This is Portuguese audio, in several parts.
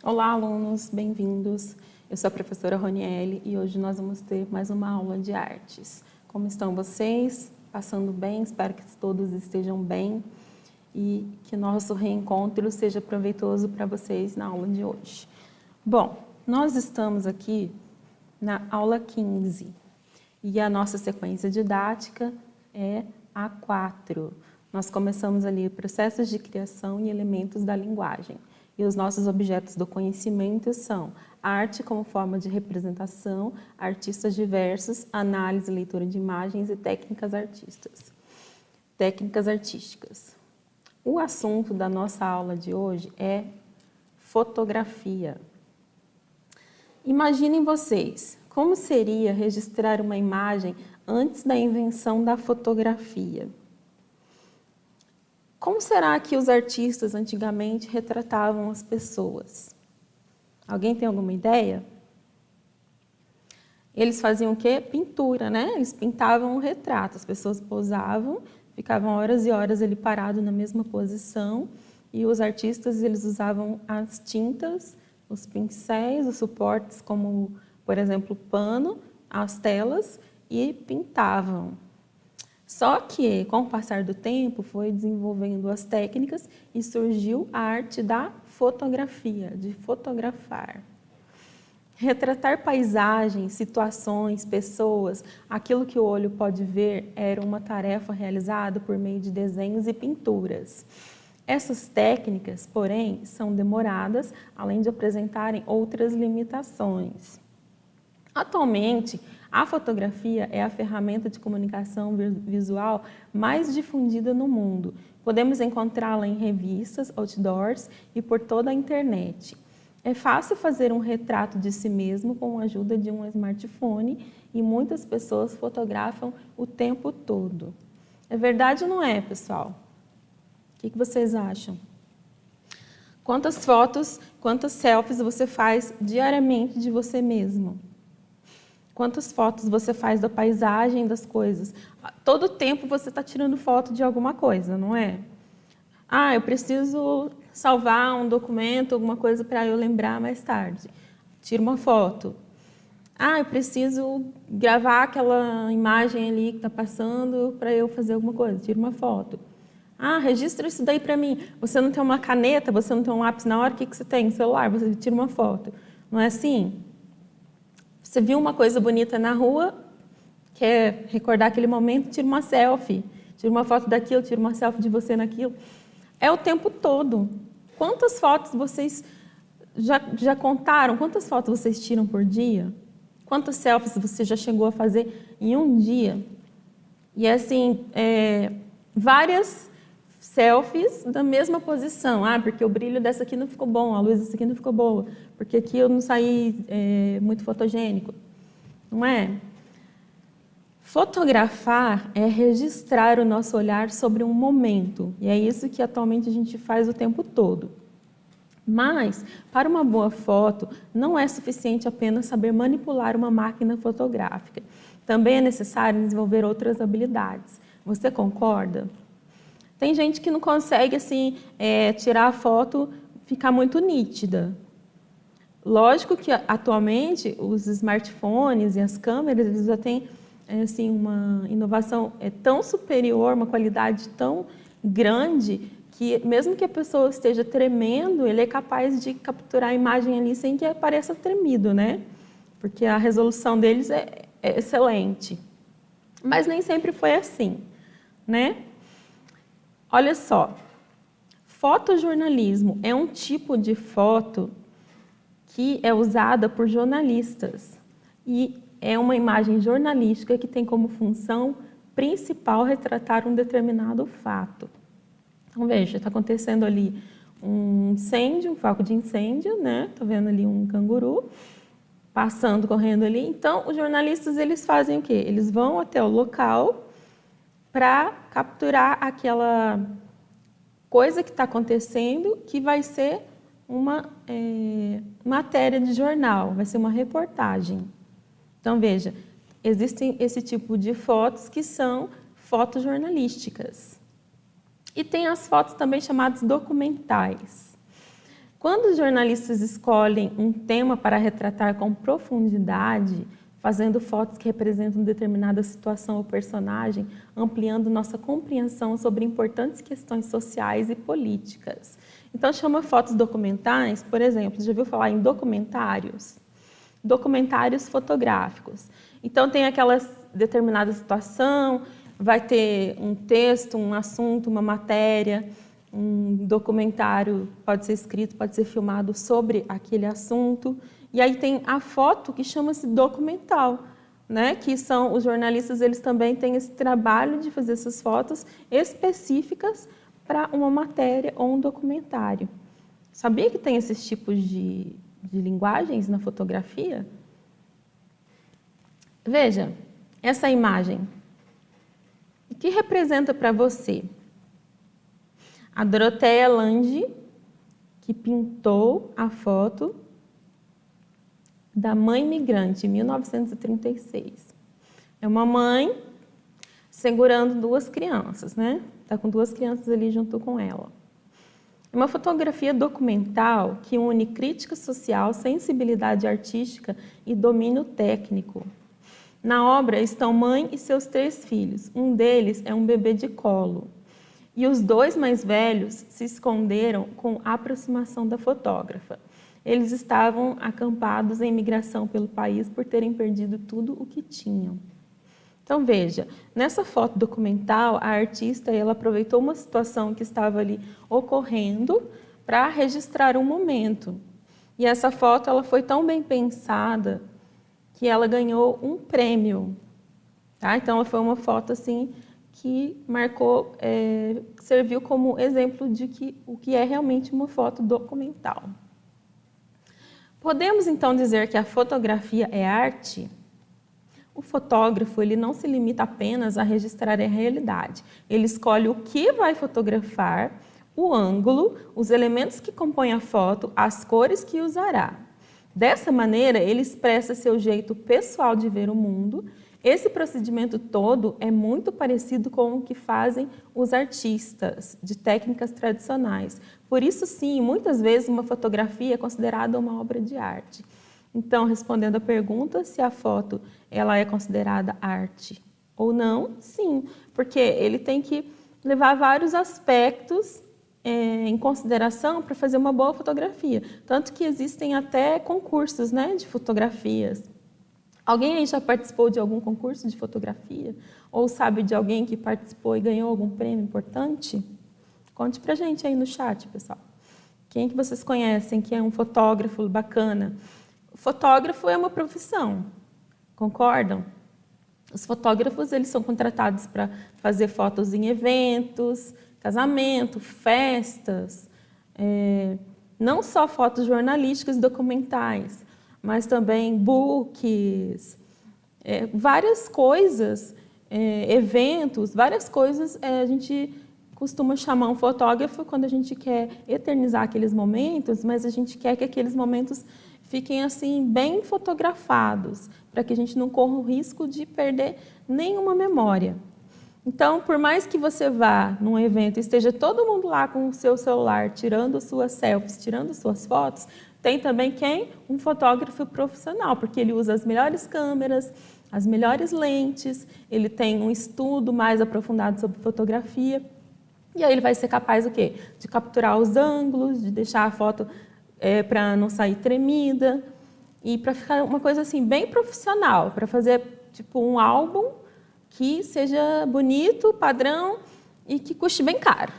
Olá, alunos, bem-vindos. Eu sou a professora Roniele e hoje nós vamos ter mais uma aula de artes. Como estão vocês? Passando bem? Espero que todos estejam bem e que nosso reencontro seja proveitoso para vocês na aula de hoje. Bom, nós estamos aqui na aula 15 e a nossa sequência didática é a 4. Nós começamos ali processos de criação e elementos da linguagem. E os nossos objetos do conhecimento são arte como forma de representação, artistas diversos, análise e leitura de imagens e técnicas artísticas. O assunto da nossa aula de hoje é fotografia. Imaginem vocês, como seria registrar uma imagem antes da invenção da fotografia? Como será que os artistas antigamente retratavam as pessoas? Alguém tem alguma ideia? Eles faziam o quê? Pintura, né? Eles pintavam um retrato, as pessoas posavam, ficavam horas e horas ali parados na mesma posição e os artistas eles usavam as tintas, os pincéis, os suportes como, por exemplo, o pano, as telas e pintavam. Só que, com o passar do tempo, foi desenvolvendo as técnicas e surgiu a arte da fotografia, de fotografar. Retratar paisagens, situações, pessoas, aquilo que o olho pode ver era uma tarefa realizada por meio de desenhos e pinturas. Essas técnicas, porém, são demoradas, além de apresentarem outras limitações. Atualmente, a fotografia é a ferramenta de comunicação visual mais difundida no mundo. Podemos encontrá-la em revistas, outdoors e por toda a internet. É fácil fazer um retrato de si mesmo com a ajuda de um smartphone e muitas pessoas fotografam o tempo todo. É verdade ou não é, pessoal? O que vocês acham? Quantas fotos, quantas selfies você faz diariamente de você mesmo? Quantas fotos você faz da paisagem, das coisas? Todo tempo você está tirando foto de alguma coisa, não é? Ah, eu preciso salvar um documento, alguma coisa para eu lembrar mais tarde. Tira uma foto. Ah, eu preciso gravar aquela imagem ali que está passando para eu fazer alguma coisa. Tira uma foto. Ah, registra isso daí para mim. Você não tem uma caneta, você não tem um lápis na hora, o que você tem? Celular, você tira uma foto. Não é assim? Você viu uma coisa bonita na rua, quer recordar aquele momento, tira uma selfie. Tira uma foto daquilo, tira uma selfie de você naquilo. É o tempo todo. Quantas fotos vocês já contaram? Quantas fotos vocês tiram por dia? Quantas selfies você já chegou a fazer em um dia? E assim, várias selfies da mesma posição. Ah, porque o brilho dessa aqui não ficou bom, a luz dessa aqui não ficou boa, porque aqui eu não saí muito fotogênico. Não é? Fotografar é registrar o nosso olhar sobre um momento. E é isso que atualmente a gente faz o tempo todo. Mas, para uma boa foto, não é suficiente apenas saber manipular uma máquina fotográfica. Também é necessário desenvolver outras habilidades. Você concorda? Tem gente que não consegue assim, tirar a foto ficar muito nítida. Lógico que atualmente os smartphones e as câmeras eles já têm assim, uma inovação tão superior, uma qualidade tão grande que mesmo que a pessoa esteja tremendo, ele é capaz de capturar a imagem ali sem que pareça tremido, né? Porque a resolução deles é excelente. Mas nem sempre foi assim, né? Olha só, fotojornalismo é um tipo de foto que é usada por jornalistas e é uma imagem jornalística que tem como função principal retratar um determinado fato. Então, veja, está acontecendo ali um incêndio, um foco de incêndio, né? Estou vendo ali um canguru passando, correndo ali. Então, os jornalistas, eles fazem o quê? Eles vão até o local para capturar aquela coisa que está acontecendo, que vai ser uma matéria de jornal, vai ser uma reportagem. Então, veja, existem esse tipo de fotos que são fotojornalísticas. E tem as fotos também chamadas documentais. Quando os jornalistas escolhem um tema para retratar com profundidade, fazendo fotos que representam determinada situação ou personagem, ampliando nossa compreensão sobre importantes questões sociais e políticas. Então, chama fotos documentais, por exemplo, já ouviu falar em documentários? Documentários fotográficos. Então, tem aquela determinada situação, vai ter um texto, um assunto, uma matéria, um documentário pode ser escrito, pode ser filmado sobre aquele assunto. E aí tem a foto que chama-se documental, né? Que são os jornalistas, eles também têm esse trabalho de fazer essas fotos específicas para uma matéria ou um documentário. Sabia que tem esses tipos de linguagens na fotografia? Veja, essa imagem. O que representa para você? A Doroteia Lange, que pintou a foto da Mãe Migrante, em 1936. É uma mãe segurando duas crianças, né? Está com duas crianças ali junto com ela. É uma fotografia documental que une crítica social, sensibilidade artística e domínio técnico. Na obra estão mãe e seus 3 filhos. Um deles é um bebê de colo. E os 2 mais velhos se esconderam com a aproximação da fotógrafa. Eles estavam acampados em migração pelo país por terem perdido tudo o que tinham. Então, veja, nessa foto documental, a artista ela aproveitou uma situação que estava ali ocorrendo para registrar um momento. E essa foto ela foi tão bem pensada que ela ganhou um prêmio. Tá? Então, ela foi uma foto assim, que marcou, serviu como exemplo de o que é realmente uma foto documental. Podemos, então, dizer que a fotografia é arte? O fotógrafo ele não se limita apenas a registrar a realidade. Ele escolhe o que vai fotografar, o ângulo, os elementos que compõem a foto, as cores que usará. Dessa maneira, ele expressa seu jeito pessoal de ver o mundo. Esse procedimento todo é muito parecido com o que fazem os artistas de técnicas tradicionais. Por isso, sim, muitas vezes uma fotografia é considerada uma obra de arte. Então, respondendo à pergunta se a foto ela é considerada arte ou não, sim, porque ele tem que levar vários aspectos em consideração para fazer uma boa fotografia. Tanto que existem até concursos, né, de fotografias. Alguém aí já participou de algum concurso de fotografia? Ou sabe de alguém que participou e ganhou algum prêmio importante? Conte pra gente aí no chat, pessoal. Quem que vocês conhecem que é um fotógrafo bacana? O fotógrafo é uma profissão, concordam? Os fotógrafos eles são contratados para fazer fotos em eventos, casamento, festas, não só fotos jornalísticas e documentais, mas também books, várias coisas, eventos, várias coisas a gente costuma chamar um fotógrafo quando a gente quer eternizar aqueles momentos, mas a gente quer que aqueles momentos fiquem assim bem fotografados, para que a gente não corra o risco de perder nenhuma memória. Então, por mais que você vá num evento e esteja todo mundo lá com o seu celular, tirando suas selfies, tirando suas fotos, tem também quem? Um fotógrafo profissional, porque ele usa as melhores câmeras, as melhores lentes, ele tem um estudo mais aprofundado sobre fotografia, e aí ele vai ser capaz o quê? De capturar os ângulos, de deixar a foto para não sair tremida, e para ficar uma coisa assim bem profissional, para fazer tipo um álbum que seja bonito, padrão e que custe bem caro.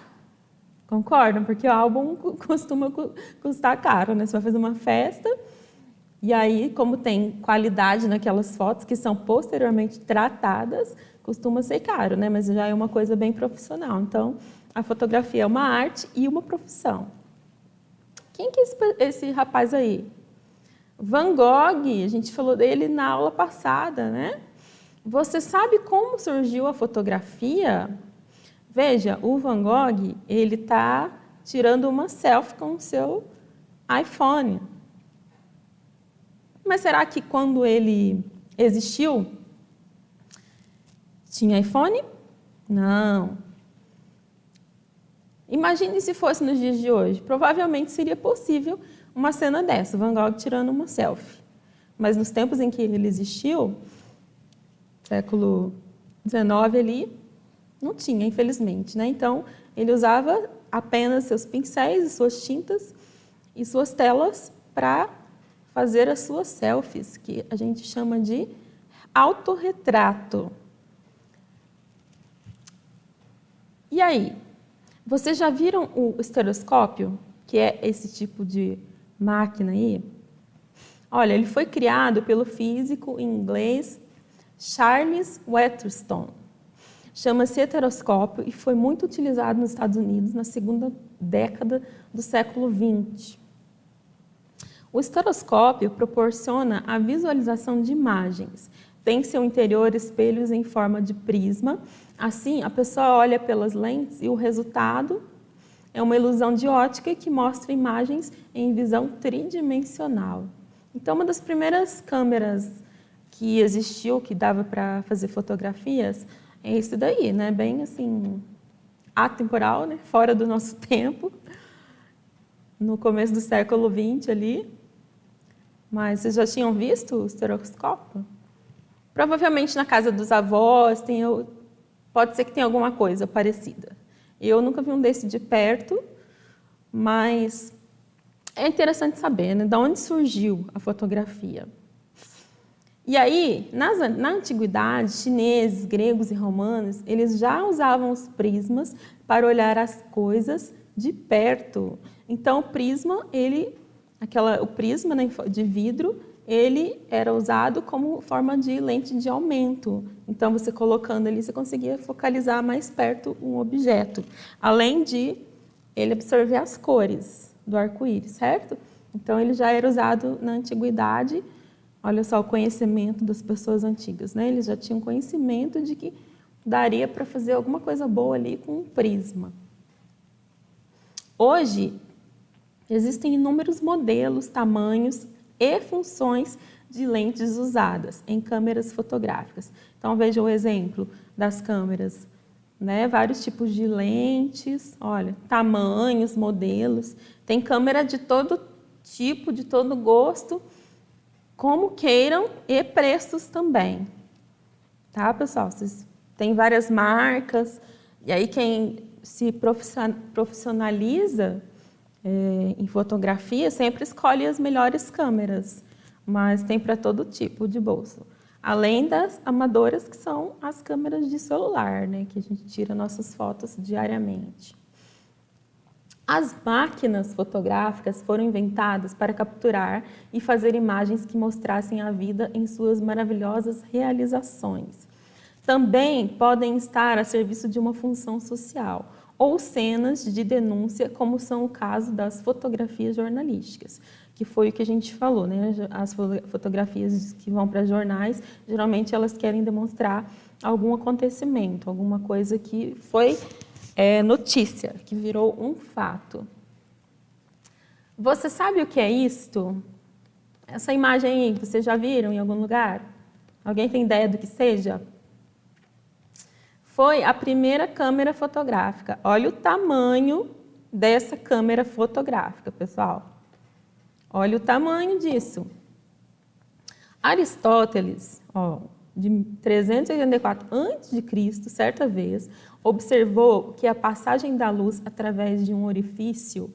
Concordam? Porque o álbum costuma custar caro, né? Você vai fazer uma festa e aí, como tem qualidade naquelas fotos que são posteriormente tratadas, costuma ser caro, né? Mas já é uma coisa bem profissional. Então, a fotografia é uma arte e uma profissão. Quem que é esse rapaz aí? Van Gogh, a gente falou dele na aula passada, né? Você sabe como surgiu a fotografia? Veja, o Van Gogh, ele está tirando uma selfie com o seu iPhone. Mas será que quando ele existiu, tinha iPhone? Não. Imagine se fosse nos dias de hoje. Provavelmente seria possível uma cena dessa, Van Gogh tirando uma selfie. Mas nos tempos em que ele existiu, século XIX ali, não tinha, infelizmente, né? Então, ele usava apenas seus pincéis e suas tintas e suas telas para fazer as suas selfies, que a gente chama de autorretrato. E aí, vocês já viram o estereoscópio, que é esse tipo de máquina aí? Olha, ele foi criado pelo físico inglês Charles Waterston. Chama-se heteroscópio e foi muito utilizado nos Estados Unidos na segunda década do século XX. O estereoscópio proporciona a visualização de imagens. Tem em seu interior espelhos em forma de prisma. Assim, a pessoa olha pelas lentes e o resultado é uma ilusão de ótica que mostra imagens em visão tridimensional. Então, uma das primeiras câmeras que existiu, que dava para fazer fotografias, é isso daí, né? Bem assim, atemporal, né? Fora do nosso tempo, no começo do século XX ali. Mas vocês já tinham visto o estereoscópio? Provavelmente na casa dos avós, pode ser que tenha alguma coisa parecida. Eu nunca vi um desse de perto, mas é interessante saber, né? De onde surgiu a fotografia. E aí, na antiguidade, chineses, gregos e romanos, eles já usavam os prismas para olhar as coisas de perto. Então, o prisma, o prisma, né, de vidro, ele era usado como forma de lente de aumento. Então, você colocando ali, você conseguia focalizar mais perto um objeto, além de ele absorver as cores do arco-íris, certo? Então, ele já era usado na antiguidade. Olha só o conhecimento das pessoas antigas, né? Eles já tinham conhecimento de que daria para fazer alguma coisa boa ali com um prisma. Hoje, existem inúmeros modelos, tamanhos e funções de lentes usadas em câmeras fotográficas. Então, veja o exemplo das câmeras, né? Vários tipos de lentes, olha, tamanhos, modelos. Tem câmera de todo tipo, de todo gosto, como queiram, e preços também. Tá, pessoal? Vocês têm várias marcas, e aí quem se profissionaliza em fotografia sempre escolhe as melhores câmeras, mas tem para todo tipo de bolso. Além das amadoras, que são as câmeras de celular, né, que a gente tira nossas fotos diariamente. As máquinas fotográficas foram inventadas para capturar e fazer imagens que mostrassem a vida em suas maravilhosas realizações. Também podem estar a serviço de uma função social ou cenas de denúncia, como são o caso das fotografias jornalísticas, que foi o que a gente falou, né? As fotografias que vão para jornais, geralmente elas querem demonstrar algum acontecimento, alguma coisa que foi notícia, que virou um fato. Você sabe o que é isto? Essa imagem aí, vocês já viram em algum lugar? Alguém tem ideia do que seja? Foi a primeira câmera fotográfica. Olha o tamanho dessa câmera fotográfica, pessoal. Olha o tamanho disso. Aristóteles, de 384 a.C., certa vez, observou que a passagem da luz através de um orifício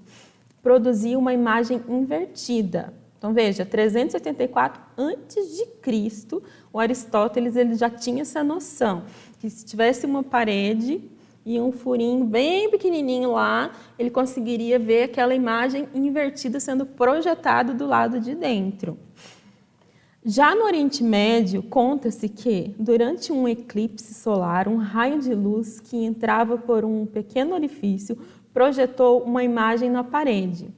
produzia uma imagem invertida. Então, veja, 384 a.C., o Aristóteles ele já tinha essa noção, que se tivesse uma parede e um furinho bem pequenininho lá, ele conseguiria ver aquela imagem invertida sendo projetada do lado de dentro. Já no Oriente Médio, conta-se que, durante um eclipse solar, um raio de luz que entrava por um pequeno orifício projetou uma imagem na parede.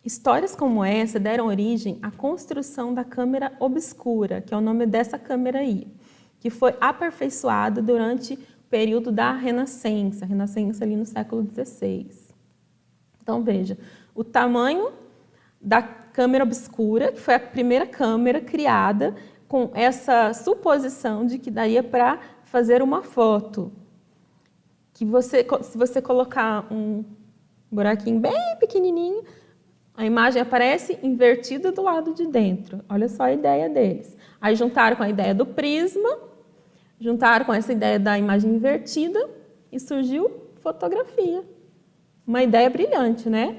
Histórias como essa deram origem à construção da câmera obscura, que é o nome dessa câmera aí, que foi aperfeiçoada durante o período da Renascença ali no século XVI. Então, veja, o tamanho da câmera obscura, que foi a primeira câmera criada com essa suposição de que daria para fazer uma foto. Que se você colocar buraquinho bem pequenininho, a imagem aparece invertida do lado de dentro. Olha só a ideia deles. Aí juntaram com a ideia do prisma, juntaram com essa ideia da imagem invertida e surgiu fotografia. Uma ideia brilhante, né?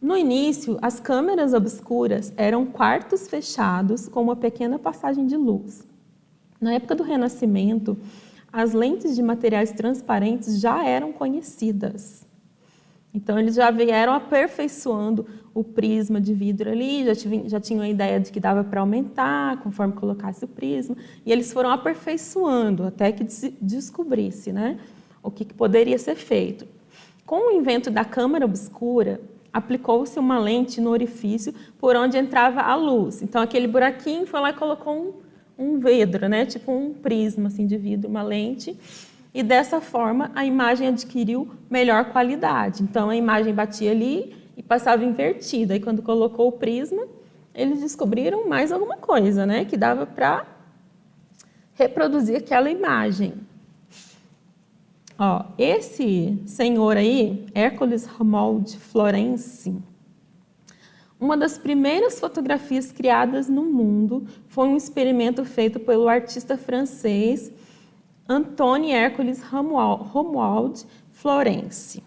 No início, as câmeras obscuras eram quartos fechados com uma pequena passagem de luz. Na época do Renascimento, as lentes de materiais transparentes já eram conhecidas. Então, eles já vieram aperfeiçoando o prisma de vidro ali, já tinham a ideia de que dava para aumentar conforme colocasse o prisma, e eles foram aperfeiçoando até que descobrisse, né, o que poderia ser feito. Com o invento da câmara obscura, aplicou-se uma lente no orifício por onde entrava a luz. Então, aquele buraquinho foi lá e colocou um vidro, né, tipo um prisma assim, de vidro, uma lente, e dessa forma a imagem adquiriu melhor qualidade. Então a imagem batia ali e passava invertida. E quando colocou o prisma, eles descobriram mais alguma coisa, né? Que dava para reproduzir aquela imagem. Ó, esse senhor aí, Hércules Romuald Florence, uma das primeiras fotografias criadas no mundo foi um experimento feito pelo artista francês Antoine Hércules Romuald Florence,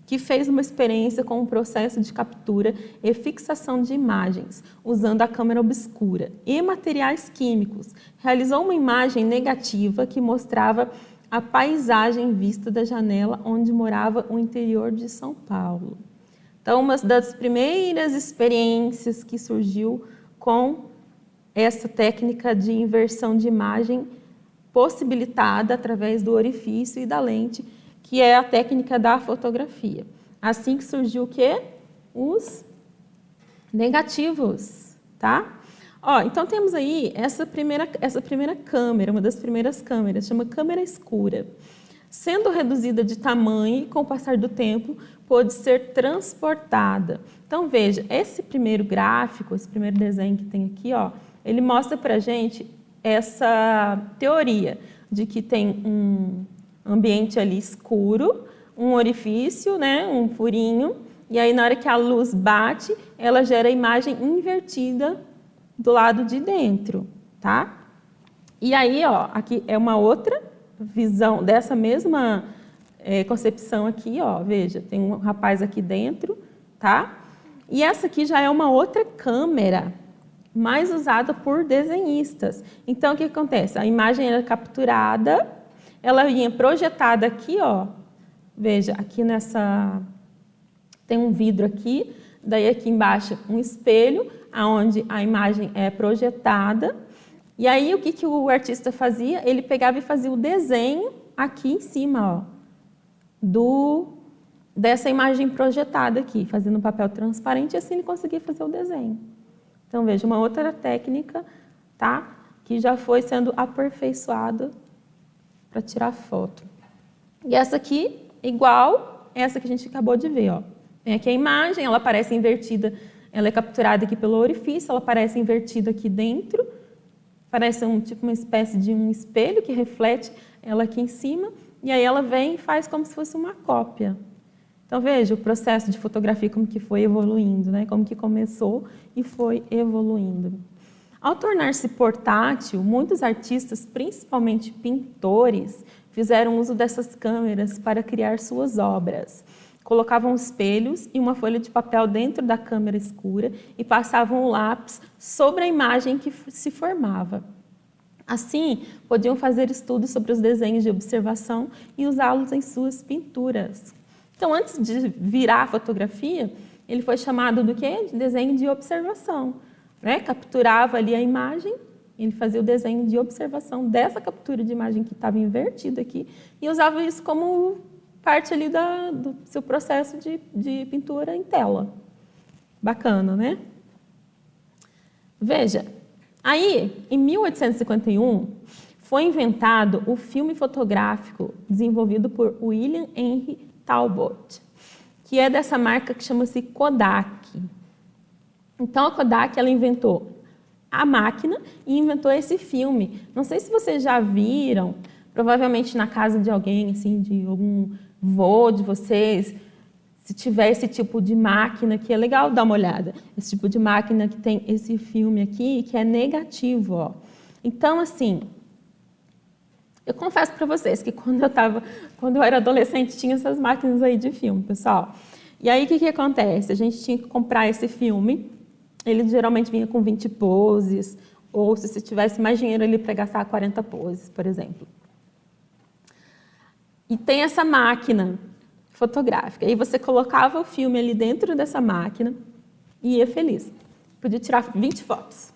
que fez uma experiência com um processo de captura e fixação de imagens, usando a câmera obscura e materiais químicos. Realizou uma imagem negativa que mostrava a paisagem vista da janela onde morava o interior de São Paulo. Então, uma das primeiras experiências que surgiu com essa técnica de inversão de imagem possibilitada através do orifício e da lente, que é a técnica da fotografia. Assim que surgiu o quê? Os negativos, tá? Ó, então temos aí essa primeira câmera, uma das primeiras câmeras, chama câmera escura. Sendo reduzida de tamanho, com o passar do tempo, pôde ser transportada. Então veja, esse primeiro gráfico, esse primeiro desenho que tem aqui, ó, ele mostra pra gente essa teoria de que tem um ambiente ali escuro, um orifício, né, um furinho, e aí na hora que a luz bate, ela gera a imagem invertida do lado de dentro, tá? E aí, ó, aqui é uma outra visão dessa mesma concepção aqui, ó, veja, tem um rapaz aqui dentro, tá? E essa aqui já é uma outra câmera, mais usada por desenhistas. Então, o que acontece? A imagem era capturada, ela vinha projetada aqui, ó. Veja, aqui tem um vidro aqui, daí aqui embaixo um espelho, onde a imagem é projetada. E aí, o que o artista fazia? Ele pegava e fazia o desenho aqui em cima, ó, dessa imagem projetada aqui, fazendo um papel transparente, e assim ele conseguia fazer o desenho. Então, veja, uma outra técnica, tá? Que já foi sendo aperfeiçoada para tirar foto. E essa aqui, igual essa que a gente acabou de ver, ó. Tem aqui a imagem, ela aparece invertida, ela é capturada aqui pelo orifício, ela aparece invertida aqui dentro, parece tipo uma espécie de um espelho que reflete ela aqui em cima, e aí ela vem e faz como se fosse uma cópia. Então, veja o processo de fotografia, como que foi evoluindo, né? Como que começou e foi evoluindo. Ao tornar-se portátil, muitos artistas, principalmente pintores, fizeram uso dessas câmeras para criar suas obras. Colocavam espelhos e uma folha de papel dentro da câmera escura e passavam o lápis sobre a imagem que se formava. Assim, podiam fazer estudos sobre os desenhos de observação e usá-los em suas pinturas. Então, antes de virar a fotografia, ele foi chamado do quê? De desenho de observação, né? Capturava ali a imagem, ele fazia o desenho de observação dessa captura de imagem que estava invertida aqui e usava isso como parte ali do seu processo de pintura em tela. Bacana, né? Veja, aí, em 1851, foi inventado o filme fotográfico desenvolvido por William Henry Talbot, que é dessa marca que chama-se Kodak. Então, a Kodak, ela inventou a máquina e inventou esse filme. Não sei se vocês já viram, provavelmente na casa de alguém, assim, de algum vô de vocês, Se tiver esse tipo de máquina, que é legal dar uma olhada. Esse tipo de máquina que tem esse filme aqui, que é negativo, ó. Então, assim, eu confesso para vocês que quando eu era adolescente, tinha essas máquinas aí de filme, pessoal. E aí, o que acontece? A gente tinha que comprar esse filme, ele geralmente vinha com 20 poses, ou se você tivesse mais dinheiro ali para gastar 40 poses, por exemplo. E tem essa máquina fotográfica. Aí você colocava o filme ali dentro dessa máquina e ia feliz. Podia tirar 20 fotos.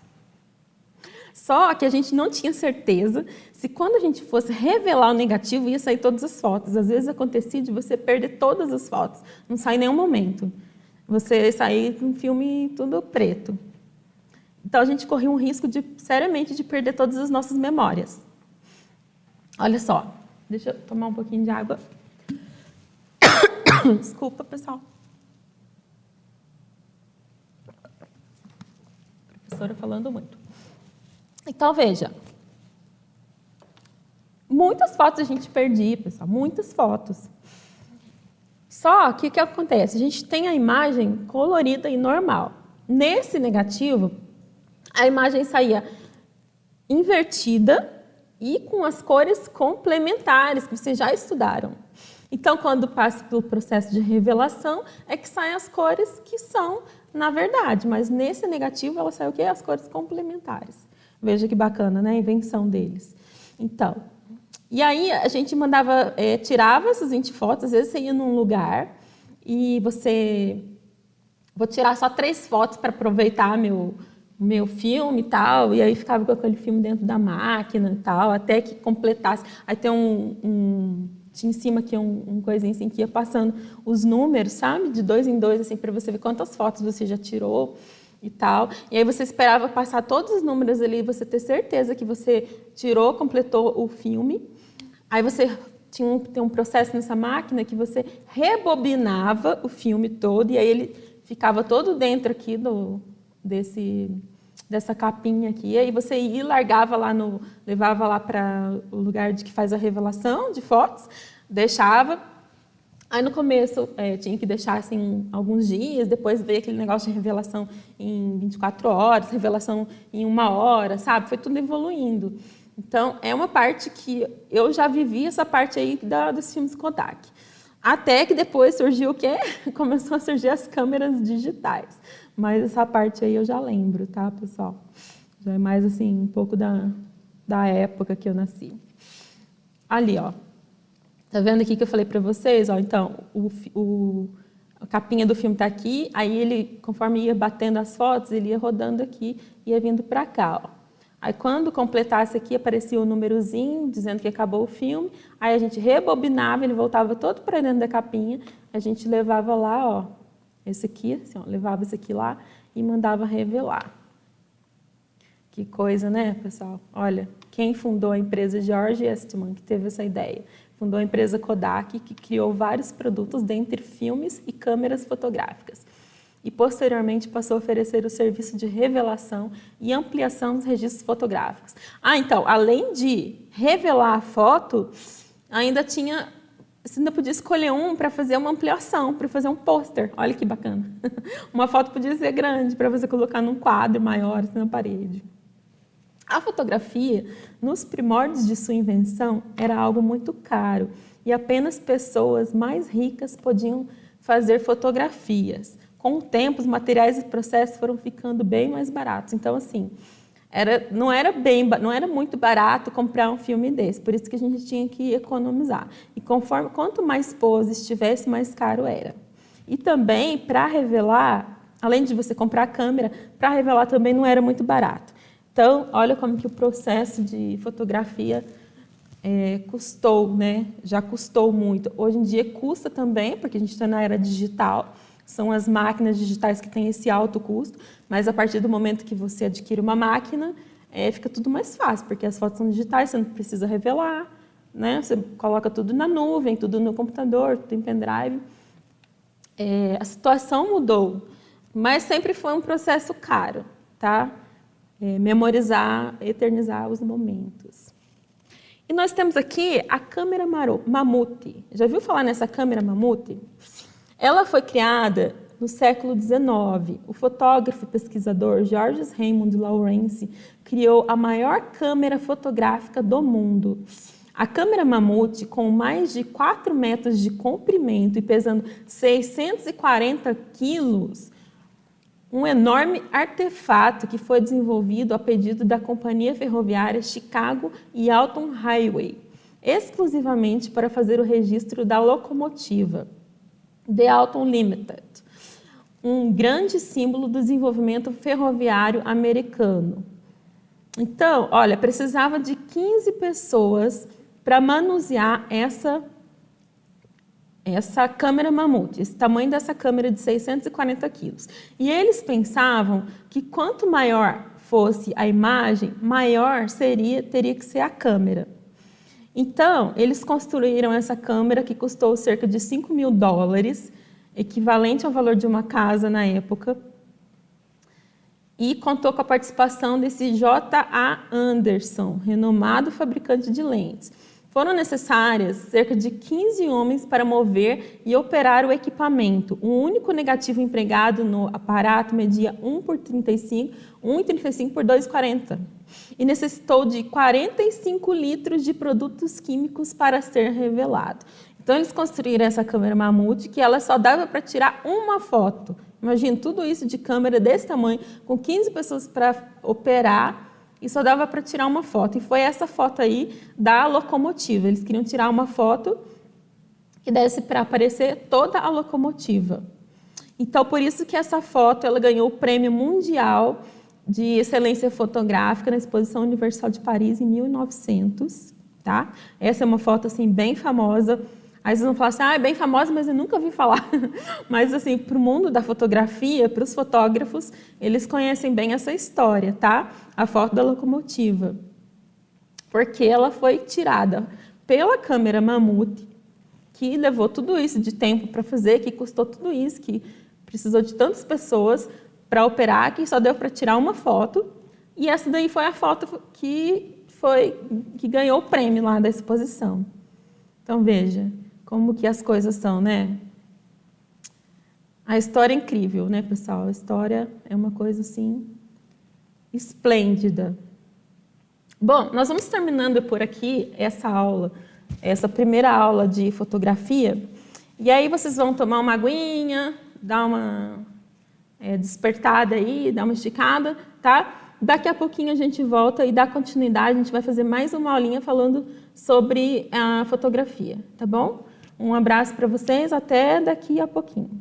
Só que a gente não tinha certeza se quando a gente fosse revelar o negativo ia sair todas as fotos. Às vezes acontecia de você perder todas as fotos. Não sai em nenhum momento. Você sair com um filme tudo preto. Então a gente corria um risco seriamente de perder todas as nossas memórias. Olha só. Deixa eu tomar um pouquinho de água. Desculpa, pessoal. Professora falando muito. Então, veja. Muitas fotos a gente perdia, pessoal. Muitas fotos. Só que o que acontece? A gente tem a imagem colorida e normal. Nesse negativo, a imagem saía invertida e com as cores complementares, que vocês já estudaram. Então, quando passa pelo processo de revelação, é que saem as cores que são, na verdade. Mas nesse negativo, ela sai o quê? As cores complementares. Veja que bacana, né? A invenção deles. Então, e aí a gente mandava, tirava essas 20 fotos. Às vezes você ia num lugar e vou tirar só 3 fotos para aproveitar meu filme e tal, e aí ficava com aquele filme dentro da máquina e tal, até que completasse. Aí tem tinha em cima aqui um coisinho assim que ia passando os números, sabe? De 2 em 2, assim, para você ver quantas fotos você já tirou e tal. E aí você esperava passar todos os números ali, você ter certeza que você tirou, completou o filme. Aí você tem um processo nessa máquina que você rebobinava o filme todo, e aí ele ficava todo dentro aqui dessa capinha aqui, e aí você ia e largava lá levava lá para o lugar de que faz a revelação de fotos, deixava. Aí no começo tinha que deixar assim alguns dias, depois veio aquele negócio de revelação em 24 horas, revelação em 1 hora, sabe? Foi tudo evoluindo. Então, é uma parte que eu já vivi, essa parte aí dos filmes Kodak. Até que depois surgiu o quê? Começou a surgir as câmeras digitais. Mas essa parte aí eu já lembro, tá, pessoal? Já é mais, assim, um pouco da época que eu nasci. Ali, ó. Tá vendo aqui que eu falei para vocês? Ó, então, a capinha do filme tá aqui, aí ele, conforme ia batendo as fotos, ele ia rodando aqui e ia vindo para cá, ó. Aí, quando completasse aqui, aparecia o númerozinho, dizendo que acabou o filme. Aí, a gente rebobinava, ele voltava todo para dentro da capinha. A gente levava lá, ó, esse aqui, assim, ó, levava esse aqui lá e mandava revelar. Que coisa, né, pessoal? Olha, quem fundou a empresa George Eastman, que teve essa ideia? Fundou a empresa Kodak, que criou vários produtos, dentre filmes e câmeras fotográficas. E, posteriormente, passou a oferecer o serviço de revelação e ampliação dos registros fotográficos. Então, além de revelar a foto, você ainda podia escolher para fazer uma ampliação, para fazer um pôster. Olha que bacana. Uma foto podia ser grande, para você colocar num quadro maior, assim, na parede. A fotografia, nos primórdios de sua invenção, era algo muito caro, e apenas pessoas mais ricas podiam fazer fotografias. Com o tempo, os materiais e processos foram ficando bem mais baratos. Então, assim, não era muito barato comprar um filme desse, por isso que a gente tinha que economizar. E quanto mais poses tivesse, mais caro era. E também, para revelar, além de você comprar a câmera, para revelar também não era muito barato. Então, olha como que o processo de fotografia custou, né? Já custou muito. Hoje em dia custa também, porque a gente está na era digital. São as máquinas digitais que têm esse alto custo, mas a partir do momento que você adquire uma máquina, fica tudo mais fácil, porque as fotos são digitais, você não precisa revelar, né? Você coloca tudo na nuvem, tudo no computador, tudo em pendrive. A situação mudou, mas sempre foi um processo caro, tá? Memorizar, eternizar os momentos. E nós temos aqui a câmera Mamute. Já viu falar nessa câmera Mamute? Ela foi criada no século XIX. O fotógrafo e pesquisador Georges Raymond Lawrence criou a maior câmera fotográfica do mundo. A câmera Mammoth, com mais de 4 metros de comprimento e pesando 640 quilos, um enorme artefato que foi desenvolvido a pedido da companhia ferroviária Chicago e Alton Highway, exclusivamente para fazer o registro da locomotiva The Alton Limited, um grande símbolo do desenvolvimento ferroviário americano. Então, olha, precisava de 15 pessoas para manusear essa câmera Mammoth, esse tamanho dessa câmera de 640 quilos. E eles pensavam que quanto maior fosse a imagem, maior teria que ser a câmera. Então, eles construíram essa câmera que custou cerca de $5.000, equivalente ao valor de uma casa na época, e contou com a participação desse J.A. Anderson, renomado fabricante de lentes. Foram necessárias cerca de 15 homens para mover e operar o equipamento. O único negativo empregado no aparato media 1,35 por 2,40 e necessitou de 45 litros de produtos químicos para ser revelado. Então, eles construíram essa câmera Mammoth que ela só dava para tirar uma foto. Imagina tudo isso de câmera desse tamanho, com 15 pessoas para operar, e só dava para tirar uma foto. E foi essa foto aí da locomotiva. Eles queriam tirar uma foto que desse para aparecer toda a locomotiva. Então, por isso que essa foto ela ganhou o Prêmio Mundial de Excelência Fotográfica na Exposição Universal de Paris em 1900. Tá? Essa é uma foto assim, bem famosa. Aí vocês vão falar assim, é bem famosa, mas eu nunca ouvi falar. Mas, assim, para o mundo da fotografia, para os fotógrafos, eles conhecem bem essa história, tá? A foto da locomotiva. Porque ela foi tirada pela câmera Mammoth, que levou tudo isso de tempo para fazer, que custou tudo isso, que precisou de tantas pessoas para operar, que só deu para tirar uma foto. E essa daí foi a foto que ganhou o prêmio lá da exposição. Então, veja como que as coisas são, né? A história é incrível, né, pessoal? A história é uma coisa, assim, esplêndida. Bom, nós vamos terminando por aqui essa aula, essa primeira aula de fotografia. E aí vocês vão tomar uma aguinha, dar uma despertada aí, dar uma esticada, tá? Daqui a pouquinho a gente volta e dá continuidade, a gente vai fazer mais uma aulinha falando sobre a fotografia, tá bom? Um abraço para vocês, até daqui a pouquinho.